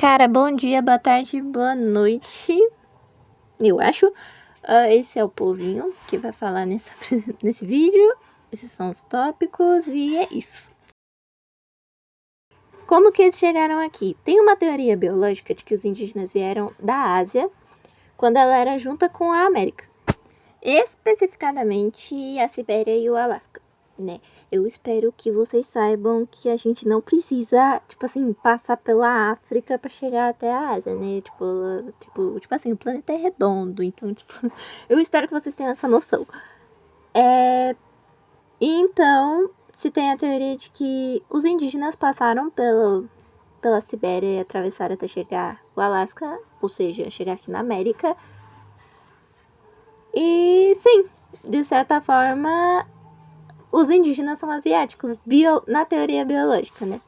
Cara, bom dia, boa tarde, boa noite, eu acho. Esse é o povinho que vai falar nesse vídeo. Esses são os tópicos e é isso. Como que eles chegaram aqui? Tem uma teoria biológica de que os indígenas vieram da Ásia quando ela era junta com a América. Especificadamente a Sibéria e o Alasca, né? Eu espero que vocês saibam que a gente não precisa, passar pela África pra chegar até a Ásia, né? O planeta é redondo, então, eu espero que vocês tenham essa noção. Então, se tem a teoria de que os indígenas passaram pela Sibéria e atravessaram até chegar o Alasca, ou seja, chegar aqui na América. E sim, de certa forma, os indígenas são asiáticos, na teoria biológica, né?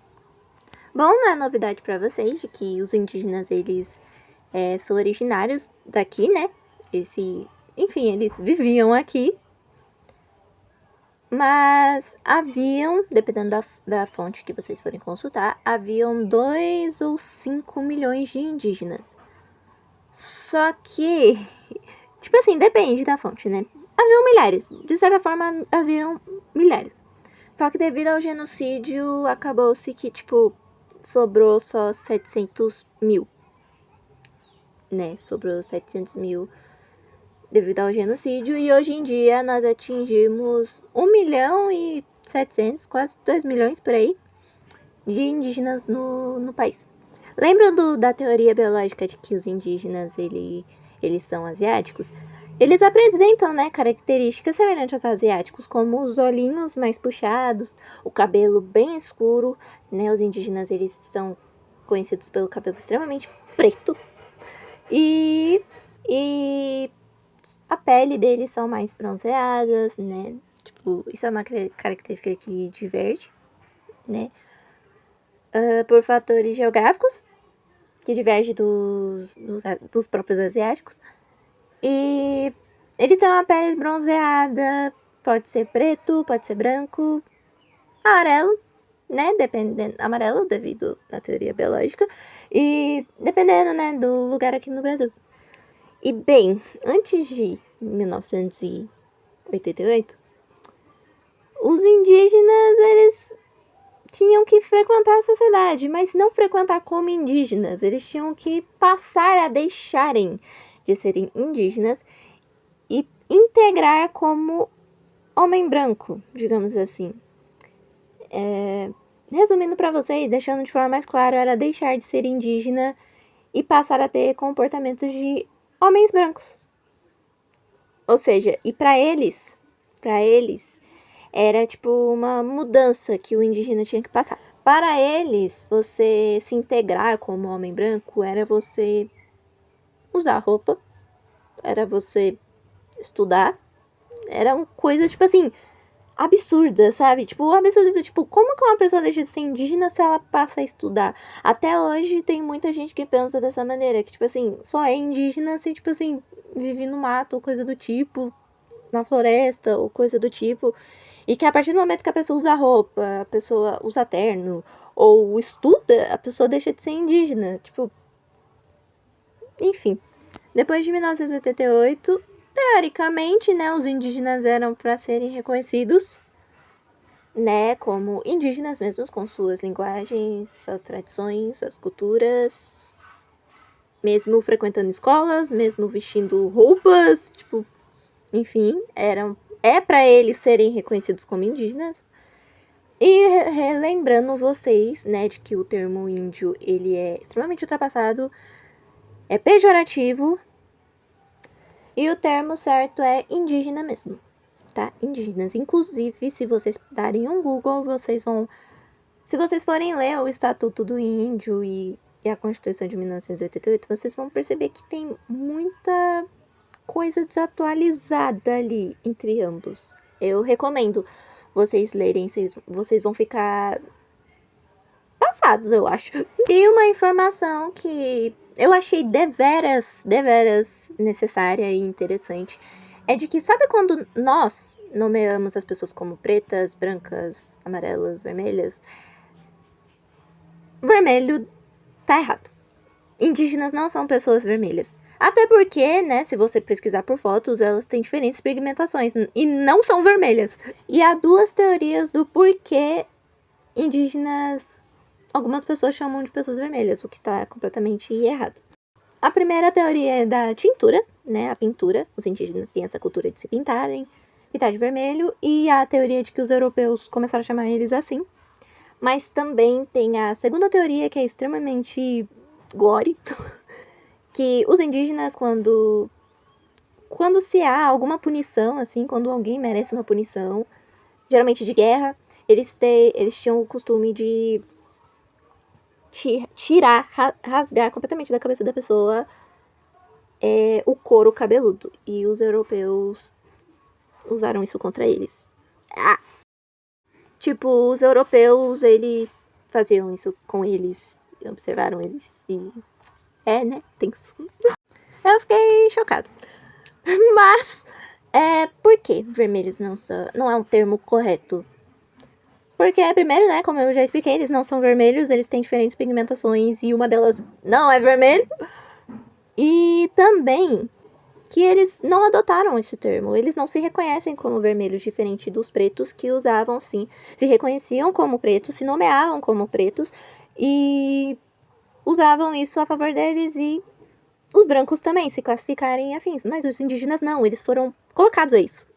Bom, não é novidade pra vocês de que os indígenas, eles são originários daqui, né? Enfim, eles viviam aqui. Mas haviam, dependendo da fonte que vocês forem consultar, haviam 2 ou 5 milhões de indígenas. Só que, depende da fonte, né? Haviam milhares, de certa forma haviam milhares. Só que devido ao genocídio, acabou-se que, sobrou só 700 mil, né? Sobrou 700 mil devido ao genocídio. E hoje em dia nós atingimos 1 milhão e 700, quase 2 milhões por aí, de indígenas no país. Lembram da teoria biológica de que os indígenas, eles são asiáticos? Eles apresentam, né, características semelhantes aos asiáticos, como os olhinhos mais puxados, o cabelo bem escuro, né? Os indígenas, eles são conhecidos pelo cabelo extremamente preto. E a pele deles são mais bronzeadas, né? Isso é uma característica que diverge, né? Por fatores geográficos, que diverge dos próprios asiáticos. E eles têm uma pele bronzeada, pode ser preto, pode ser branco, amarelo, né? Amarelo devido à teoria biológica. E dependendo, né, do lugar aqui no Brasil. E bem, antes de 1988, os indígenas, eles tinham que frequentar a sociedade, mas não frequentar como indígenas. Eles tinham que passar a deixarem de serem indígenas e integrar como homem branco, digamos assim. Resumindo para vocês, deixando de forma mais clara, era deixar de ser indígena e passar a ter comportamentos de homens brancos. Ou seja, e para eles, era uma mudança que o indígena tinha que passar. Para eles, você se integrar como homem branco era você usar roupa, era você estudar, eram coisas, absurdas, sabe? Absurdo, como que uma pessoa deixa de ser indígena se ela passa a estudar? Até hoje tem muita gente que pensa dessa maneira, que, só é indígena se, vive no mato ou coisa do tipo, na floresta ou coisa do tipo. E que a partir do momento que a pessoa usa roupa, a pessoa usa terno ou estuda, a pessoa deixa de ser indígena. Enfim. Depois de 1988, teoricamente, né, os indígenas eram para serem reconhecidos, né, como indígenas mesmos, com suas linguagens, suas tradições, suas culturas, mesmo frequentando escolas, mesmo vestindo roupas, enfim, é para eles serem reconhecidos como indígenas. E relembrando vocês, né, de que o termo índio, ele é extremamente ultrapassado, é pejorativo, e o termo certo é indígena mesmo, tá? Indígenas. Inclusive, se vocês darem um Google, se vocês forem ler o Estatuto do Índio e a Constituição de 1988, vocês vão perceber que tem muita coisa desatualizada ali entre ambos. Eu recomendo vocês lerem, vocês vão ficar passados, eu acho. E uma informação que eu achei deveras necessária e interessante é de que, sabe quando nós nomeamos as pessoas como pretas, brancas, amarelas, vermelhas? Vermelho tá errado. indígenas não são pessoas vermelhas. Até porque, né, se você pesquisar por fotos, elas têm diferentes pigmentações e não são vermelhas. E há duas teorias do porquê indígenas, algumas pessoas chamam de pessoas vermelhas, o que está completamente errado. A primeira teoria é da tintura, né, a pintura. Os indígenas têm essa cultura de se pintarem, pintar de vermelho, e a teoria de que os europeus começaram a chamar eles assim. Mas também tem a segunda teoria, que é extremamente gore, que os indígenas, quando se há alguma punição, assim, quando alguém merece uma punição, geralmente de guerra, eles tinham o costume de tirar, rasgar completamente da cabeça da pessoa o couro cabeludo. E os europeus usaram isso contra eles. Tipo, os europeus, eles faziam isso com eles, observaram eles e... né, tenso. Eu fiquei chocado. Mas, por que vermelhos não é um termo correto? Porque, primeiro, né, como eu já expliquei, eles não são vermelhos, eles têm diferentes pigmentações e uma delas não é vermelho. E também que eles não adotaram esse termo, eles não se reconhecem como vermelhos, diferente dos pretos que usavam, sim, se reconheciam como pretos, se nomeavam como pretos e usavam isso a favor deles, e os brancos também se classificarem afins, mas os indígenas não, eles foram colocados a isso.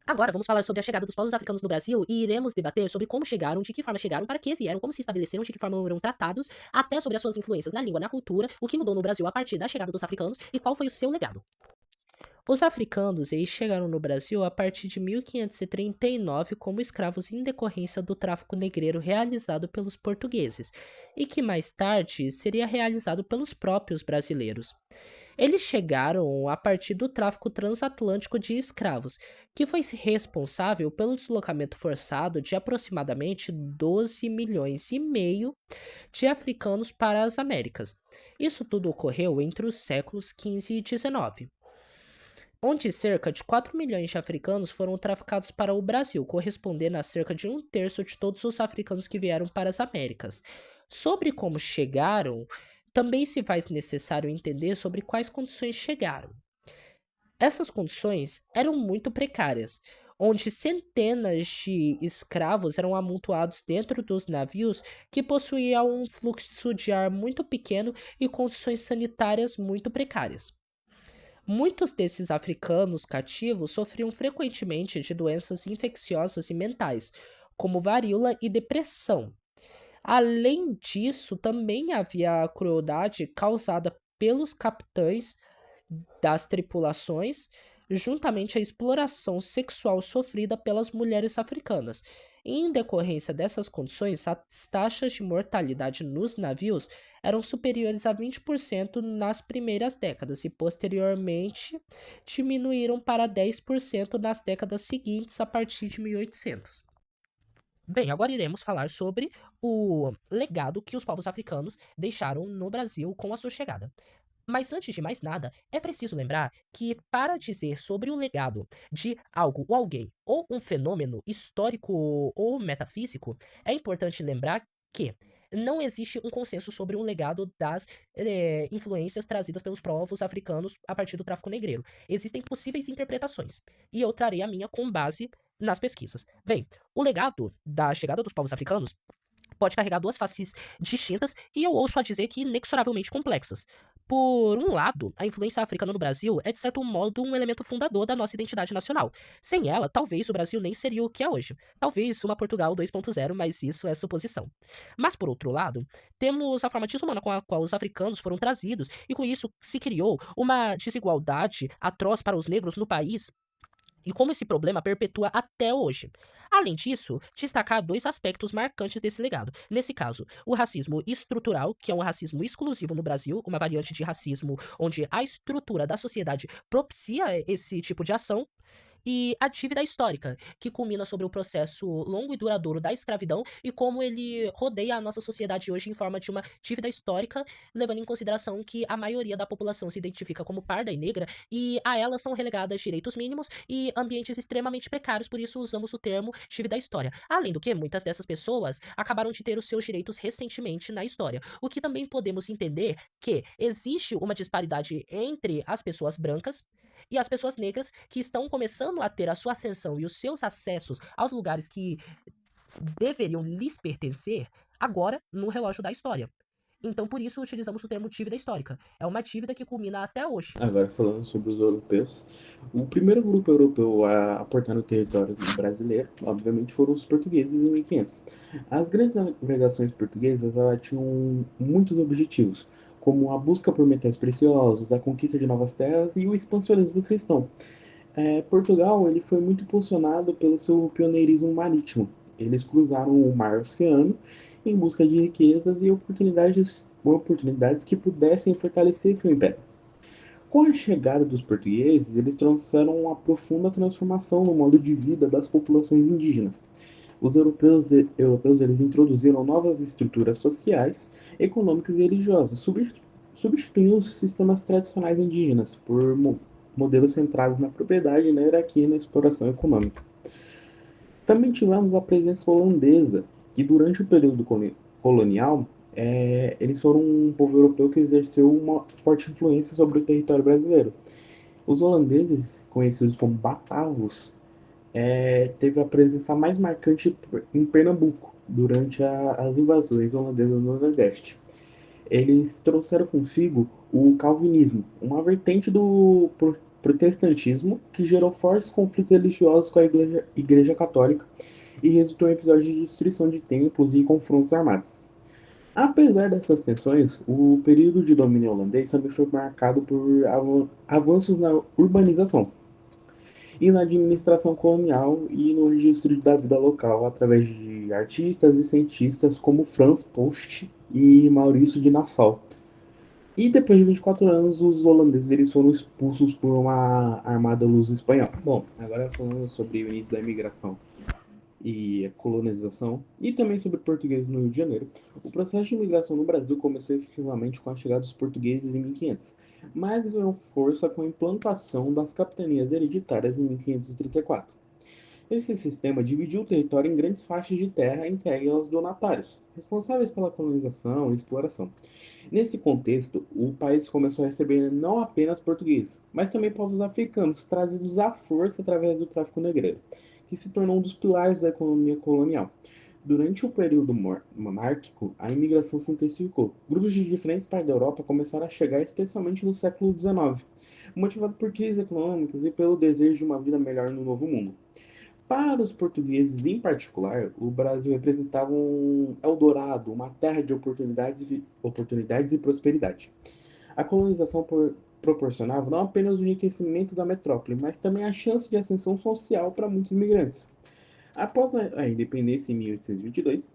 Agora vamos falar sobre a chegada dos povos africanos no Brasil e iremos debater sobre como chegaram, de que forma chegaram, para que vieram, como se estabeleceram, de que forma foram tratados, até sobre as suas influências na língua, na cultura, o que mudou no Brasil a partir da chegada dos africanos e qual foi o seu legado. Os africanos eles chegaram no Brasil a partir de 1539 como escravos em decorrência do tráfico negreiro realizado pelos portugueses, e que mais tarde seria realizado pelos próprios brasileiros. Eles chegaram a partir do tráfico transatlântico de escravos, que foi responsável pelo deslocamento forçado de aproximadamente 12 milhões e meio de africanos para as Américas. Isso tudo ocorreu entre os séculos XV e XIX, onde cerca de 4 milhões de africanos foram traficados para o Brasil, correspondendo a cerca de um terço de todos os africanos que vieram para as Américas. Sobre como chegaram, também se faz necessário entender sobre quais condições chegaram. Essas condições eram muito precárias, onde centenas de escravos eram amontoados dentro dos navios que possuíam um fluxo de ar muito pequeno e condições sanitárias muito precárias. Muitos desses africanos cativos sofriam frequentemente de doenças infecciosas e mentais, como varíola e depressão. Além disso, também havia a crueldade causada pelos capitães das tripulações, juntamente à exploração sexual sofrida pelas mulheres africanas. Em decorrência dessas condições, as taxas de mortalidade nos navios eram superiores a 20% nas primeiras décadas e posteriormente diminuíram para 10% nas décadas seguintes a partir de 1800. Bem, agora iremos falar sobre o legado que os povos africanos deixaram no Brasil com a sua chegada. Mas antes de mais nada, é preciso lembrar que, para dizer sobre o legado de algo ou alguém, ou um fenômeno histórico ou metafísico, é importante lembrar que não existe um consenso sobre um legado das influências trazidas pelos povos africanos a partir do tráfico negreiro. Existem possíveis interpretações, e eu trarei a minha com base nas pesquisas. Bem, o legado da chegada dos povos africanos pode carregar duas faces distintas e eu ouço a dizer que inexoravelmente complexas. Por um lado, a influência africana no Brasil é de certo modo um elemento fundador da nossa identidade nacional. Sem ela, talvez o Brasil nem seria o que é hoje. Talvez uma Portugal 2.0, mas isso é suposição. Mas por outro lado, temos a forma desumana com a qual os africanos foram trazidos e com isso se criou uma desigualdade atroz para os negros no país e como esse problema perpetua até hoje. Além disso, destacar dois aspectos marcantes desse legado. Nesse caso, o racismo estrutural, que é um racismo exclusivo no Brasil, uma variante de racismo onde a estrutura da sociedade propicia esse tipo de ação, e a dívida histórica, que culmina sobre o processo longo e duradouro da escravidão e como ele rodeia a nossa sociedade hoje em forma de uma dívida histórica, levando em consideração que a maioria da população se identifica como parda e negra e a elas são relegadas direitos mínimos e ambientes extremamente precários, por isso usamos o termo dívida história. Além do que, muitas dessas pessoas acabaram de ter os seus direitos recentemente na história, o que também podemos entender que existe uma disparidade entre as pessoas brancas e as pessoas negras que estão começando a ter a sua ascensão e os seus acessos aos lugares que deveriam lhes pertencer agora no relógio da história. Então, por isso, utilizamos o termo dívida histórica. É uma dívida que culmina até hoje. Agora falando sobre os europeus, o primeiro grupo europeu a aportar no território brasileiro, obviamente, foram os portugueses em 1500. As grandes navegações portuguesas tinham muitos objetivos, como a busca por metais preciosos, a conquista de novas terras e o expansionismo cristão. Portugal ele foi muito impulsionado pelo seu pioneirismo marítimo. Eles cruzaram o mar Oceano em busca de riquezas e oportunidades que pudessem fortalecer seu império. Com a chegada dos portugueses, eles trouxeram uma profunda transformação no modo de vida das populações indígenas. Os europeus eles introduziram novas estruturas sociais, econômicas e religiosas, substituindo os sistemas tradicionais indígenas por modelos centrados na propriedade, na hierarquia e na exploração econômica. Também tivemos a presença holandesa, que durante o período colonial, eles foram um povo europeu que exerceu uma forte influência sobre o território brasileiro. Os holandeses, conhecidos como Batavos, teve a presença mais marcante em Pernambuco, durante as invasões holandesas no Nordeste. Eles trouxeram consigo o calvinismo, uma vertente do protestantismo que gerou fortes conflitos religiosos com a Igreja Católica e resultou em episódios de destruição de templos e confrontos armados. Apesar dessas tensões, o período de domínio holandês também foi marcado por avanços na urbanização e na administração colonial e no registro da vida local através de artistas e cientistas como Franz Post e Maurício de Nassau. E depois de 24 anos, os holandeses eles foram expulsos por uma armada luso-espanhola. Bom, agora falando sobre o início da imigração e a colonização, e também sobre portugueses no Rio de Janeiro. O processo de imigração no Brasil começou efetivamente com a chegada dos portugueses em 1500, mas ganhou força com a implantação das capitanias hereditárias em 1534. Esse sistema dividiu o território em grandes faixas de terra entregue aos donatários, responsáveis pela colonização e exploração. Nesse contexto, o país começou a receber não apenas portugueses, mas também povos africanos, trazidos à força através do tráfico negreiro, que se tornou um dos pilares da economia colonial. Durante o período monárquico, a imigração se intensificou. Grupos de diferentes partes da Europa começaram a chegar, especialmente no século XIX, motivado por crises econômicas e pelo desejo de uma vida melhor no Novo Mundo. Para os portugueses, em particular, o Brasil representava um Eldorado, uma terra de oportunidades e prosperidade. A colonização proporcionava não apenas o enriquecimento da metrópole, mas também a chance de ascensão social para muitos imigrantes. Após a independência em 1822,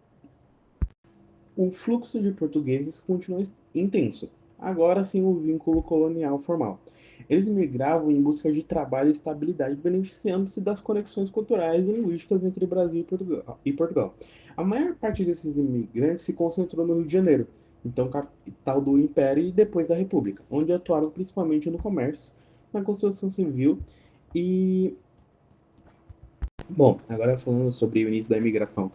o fluxo de portugueses continuou intenso, agora sem o vínculo colonial formal. Eles migravam em busca de trabalho e estabilidade, beneficiando-se das conexões culturais e linguísticas entre Brasil e Portugal. A maior parte desses imigrantes se concentrou no Rio de Janeiro, então capital do Império e depois da República, onde atuaram principalmente no comércio, na construção civil e... Bom, agora falando sobre o início da imigração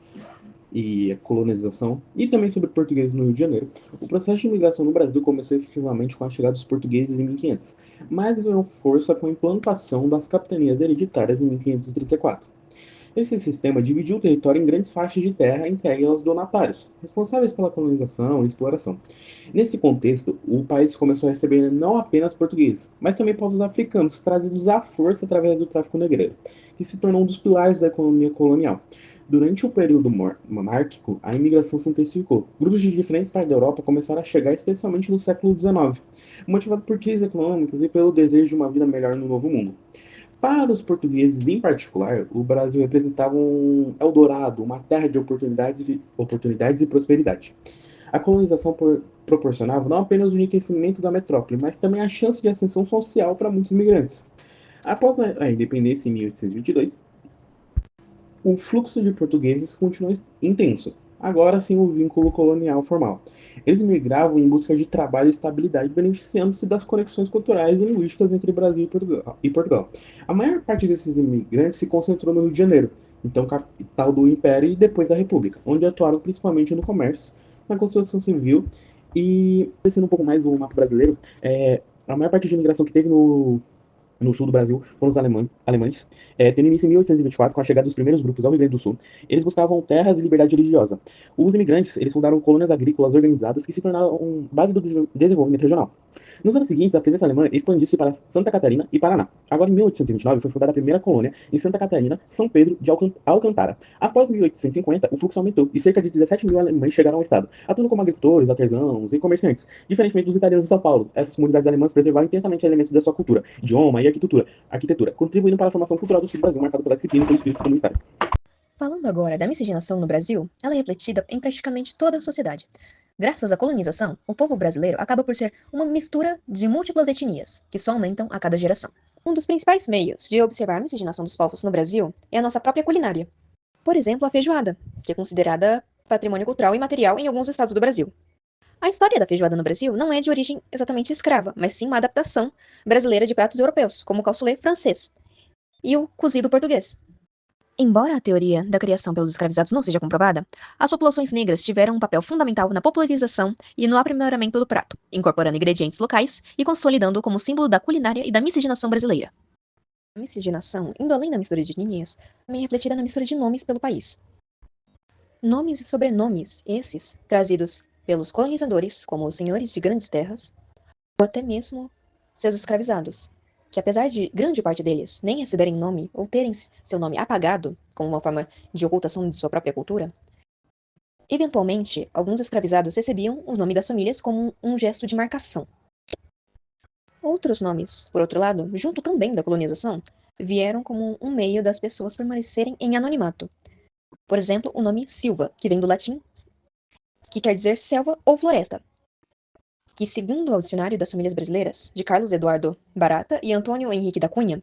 e a colonização, e também sobre portugueses no Rio de Janeiro. O processo de imigração no Brasil começou efetivamente com a chegada dos portugueses em 1500, mas ganhou força com a implantação das capitanias hereditárias em 1534. Esse sistema dividiu o território em grandes faixas de terra entregue aos donatários, responsáveis pela colonização e exploração. Nesse contexto, o país começou a receber não apenas portugueses, mas também povos africanos, trazidos à força através do tráfico negreiro, que se tornou um dos pilares da economia colonial. Durante o período monárquico, a imigração se intensificou. Grupos de diferentes partes da Europa começaram a chegar, especialmente no século XIX, motivado por crises econômicas e pelo desejo de uma vida melhor no Novo Mundo. Para os portugueses em particular, o Brasil representava um Eldorado, uma terra de oportunidades e prosperidade. A colonização proporcionava não apenas o enriquecimento da metrópole, mas também a chance de ascensão social para muitos imigrantes. Após a independência em 1822, o fluxo de portugueses continuou intenso, agora sem o vínculo colonial formal. Eles migravam em busca de trabalho e estabilidade, beneficiando-se das conexões culturais e linguísticas entre Brasil e Portugal. A maior parte desses imigrantes se concentrou no Rio de Janeiro, então capital do Império e depois da República, onde atuaram principalmente no comércio, na construção civil e, conhecendo um pouco mais o mapa brasileiro, a maior parte de imigração que teve no sul do Brasil foram os alemães, tendo início em 1824, com a chegada dos primeiros grupos ao Rio Grande do Sul. Eles buscavam terras e liberdade religiosa. Os imigrantes, eles fundaram colônias agrícolas organizadas que se tornaram base do desenvolvimento regional. Nos anos seguintes, a presença alemã expandiu-se para Santa Catarina e Paraná. Agora, em 1829, foi fundada a primeira colônia em Santa Catarina, São Pedro de Alcântara. Após 1850, o fluxo aumentou e cerca de 17 mil alemães chegaram ao estado, atuando como agricultores, artesãos e comerciantes. Diferentemente dos italianos de São Paulo, essas comunidades alemãs preservaram intensamente elementos da sua cultura, idioma e arquitetura, contribuindo para a formação cultural do sul do Brasil, marcado pela disciplina e pelo espírito comunitário. Falando agora da miscigenação no Brasil, ela é refletida em praticamente toda a sociedade. Graças à colonização, o povo brasileiro acaba por ser uma mistura de múltiplas etnias, que só aumentam a cada geração. Um dos principais meios de observar a miscigenação dos povos no Brasil é a nossa própria culinária. Por exemplo, a feijoada, que é considerada patrimônio cultural e material em alguns estados do Brasil. A história da feijoada no Brasil não é de origem exatamente escrava, mas sim uma adaptação brasileira de pratos europeus, como o cassoulet francês e o cozido português. Embora a teoria da criação pelos escravizados não seja comprovada, as populações negras tiveram um papel fundamental na popularização e no aprimoramento do prato, incorporando ingredientes locais e consolidando como símbolo da culinária e da miscigenação brasileira. A miscigenação, indo além da mistura de etnias, também é refletida na mistura de nomes pelo país. Nomes e sobrenomes, esses trazidos pelos colonizadores, como os senhores de grandes terras, ou até mesmo seus escravizados, que apesar de grande parte deles nem receberem nome ou terem seu nome apagado, como uma forma de ocultação de sua própria cultura, eventualmente, alguns escravizados recebiam o nome das famílias como um gesto de marcação. Outros nomes, por outro lado, junto também da colonização, vieram como um meio das pessoas permanecerem em anonimato. Por exemplo, o nome Silva, que vem do latim, que quer dizer selva ou floresta, que, segundo o Dicionário das Famílias Brasileiras, de Carlos Eduardo Barata e Antônio Henrique da Cunha,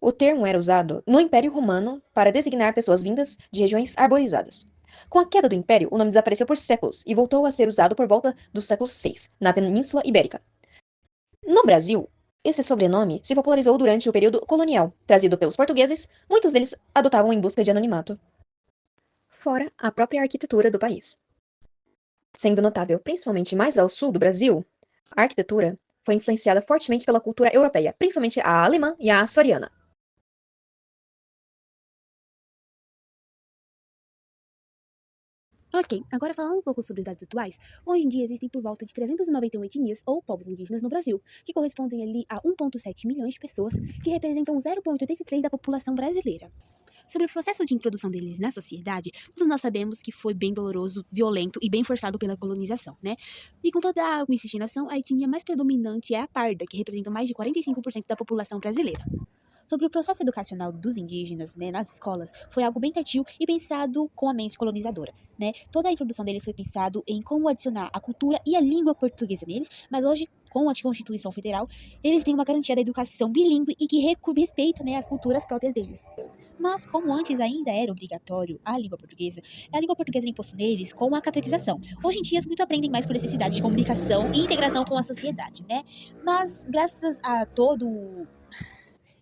o termo era usado no Império Romano para designar pessoas vindas de regiões arborizadas. Com a queda do Império, o nome desapareceu por séculos e voltou a ser usado por volta do século VI, na Península Ibérica. No Brasil, esse sobrenome se popularizou durante o período colonial, trazido pelos portugueses, muitos deles adotavam em busca de anonimato, fora a própria arquitetura do país. Sendo notável principalmente mais ao sul do Brasil, a arquitetura foi influenciada fortemente pela cultura europeia, principalmente a alemã e a açoriana. Ok, agora falando um pouco sobre os dados atuais, hoje em dia existem por volta de 391 etnias ou povos indígenas no Brasil, que correspondem ali a 1,7 milhões de pessoas, que representam 0,83% da população brasileira. Sobre o processo de introdução deles na sociedade, todos nós sabemos que foi bem doloroso, violento e bem forçado pela colonização, né? E com toda a miscigenação, a etnia mais predominante é a parda, que representa mais de 45% da população brasileira. Sobre o processo educacional dos indígenas, né, nas escolas, foi algo bem tardio e pensado com a mente colonizadora, né? Toda a introdução deles foi pensado em como adicionar a cultura e a língua portuguesa neles, mas hoje, com a Constituição Federal, eles têm uma garantia da educação bilíngue e que respeita, né, as culturas próprias deles. Mas, como antes ainda era obrigatório a língua portuguesa é imposto neles com a catequização. Hoje em dia, muitos aprendem mais por necessidade de comunicação e integração com a sociedade, né? Mas, graças a todo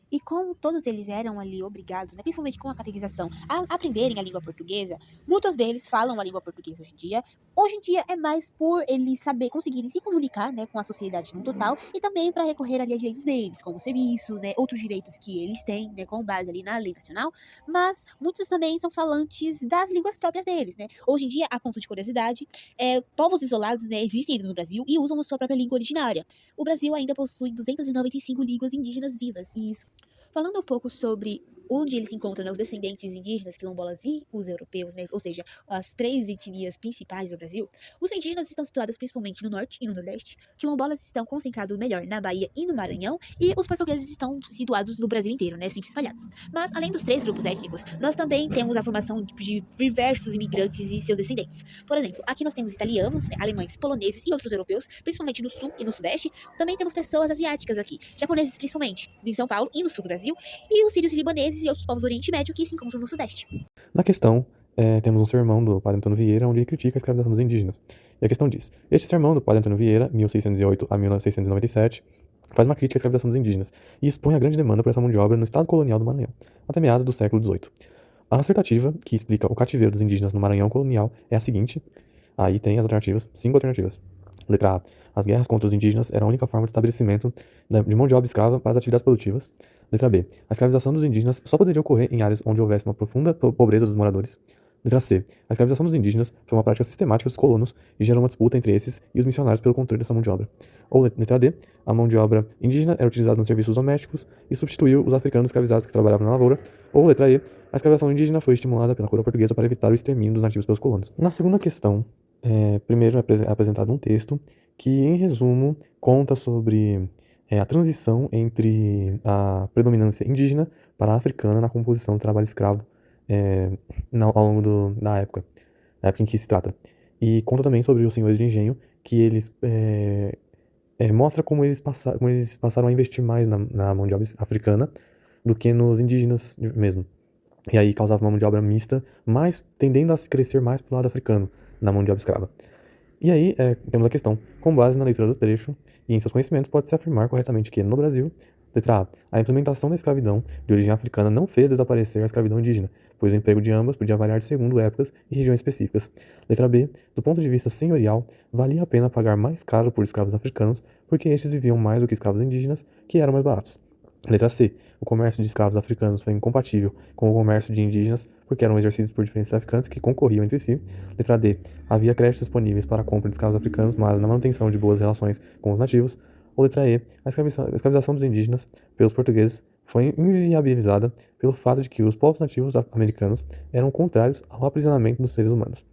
e como todos eles eram ali obrigados, né, principalmente com a catequização, a aprenderem a língua portuguesa, muitos deles falam a língua portuguesa hoje em dia. Hoje em dia é mais por eles conseguirem se comunicar, né, com a sociedade no total e também para recorrer ali a direitos deles, como serviços, né, outros direitos que eles têm, né, com base ali na lei nacional. Mas muitos também são falantes das línguas próprias deles, né. Hoje em dia, a ponto de curiosidade, povos isolados, né, existem ainda no Brasil e usam a sua própria língua originária. O Brasil ainda possui 295 línguas indígenas vivas e isso Falando um pouco sobre onde eles se encontram, né, os descendentes indígenas, quilombolas e os europeus, né, ou seja, as três etnias principais do Brasil, os indígenas estão situados principalmente no norte e no nordeste, quilombolas estão concentrados melhor na Bahia e no Maranhão, e os portugueses estão situados no Brasil inteiro, né, sempre espalhados. Mas, além dos três grupos étnicos, nós também temos a formação de diversos imigrantes e seus descendentes. Por exemplo, aqui nós temos italianos, né, alemães, poloneses e outros europeus, principalmente no sul e no sudeste. Também temos pessoas asiáticas aqui, japoneses principalmente, em São Paulo e no sul do Brasil, e os sírios e libaneses e outros povos do Oriente Médio que se encontram no Sudeste. Na questão, temos um sermão do Padre Antônio Vieira, onde ele critica a escravização dos indígenas. E a questão diz: este sermão do Padre Antônio Vieira, 1608 a 1697, faz uma crítica à escravização dos indígenas e expõe a grande demanda por essa mão de obra no estado colonial do Maranhão, até meados do século XVIII. A assertativa, que explica o cativeiro dos indígenas no Maranhão colonial, é a seguinte. Aí tem as alternativas, 5 alternativas. Letra A. As guerras contra os indígenas eram a única forma de estabelecimento de mão de obra escrava para as atividades produtivas. Letra B. A escravização dos indígenas só poderia ocorrer em áreas onde houvesse uma profunda pobreza dos moradores. Letra C. A escravização dos indígenas foi uma prática sistemática dos colonos e gerou uma disputa entre esses e os missionários pelo controle dessa mão de obra. Ou letra D. A mão de obra indígena era utilizada nos serviços domésticos e substituiu os africanos escravizados que trabalhavam na lavoura. Ou letra E. A escravização indígena foi estimulada pela coroa portuguesa para evitar o extermínio dos nativos pelos colonos. Na segunda questão, primeiro é apresentado um texto que, em resumo, conta sobre a transição entre a predominância indígena para a africana na composição do trabalho escravo ao longo da época em que se trata. E conta também sobre os senhores de engenho, que eles mostra como eles passaram a investir mais na mão de obra africana do que nos indígenas mesmo. E aí causava uma mão de obra mista, mas tendendo a crescer mais pro lado africano, na mão de obra escrava. E aí temos a questão: com base na leitura do trecho e em seus conhecimentos, pode-se afirmar corretamente que, no Brasil, letra A implementação da escravidão de origem africana não fez desaparecer a escravidão indígena, pois o emprego de ambas podia variar segundo épocas e regiões específicas. Letra B, do ponto de vista senhorial, valia a pena pagar mais caro por escravos africanos, porque estes viviam mais do que escravos indígenas, que eram mais baratos. Letra C. O comércio de escravos africanos foi incompatível com o comércio de indígenas, porque eram exercidos por diferentes traficantes que concorriam entre si. Letra D. Havia créditos disponíveis para a compra de escravos africanos, mas na manutenção de boas relações com os nativos. Ou letra E. A escravização dos indígenas pelos portugueses foi inviabilizada pelo fato de que os povos nativos americanos eram contrários ao aprisionamento dos seres humanos.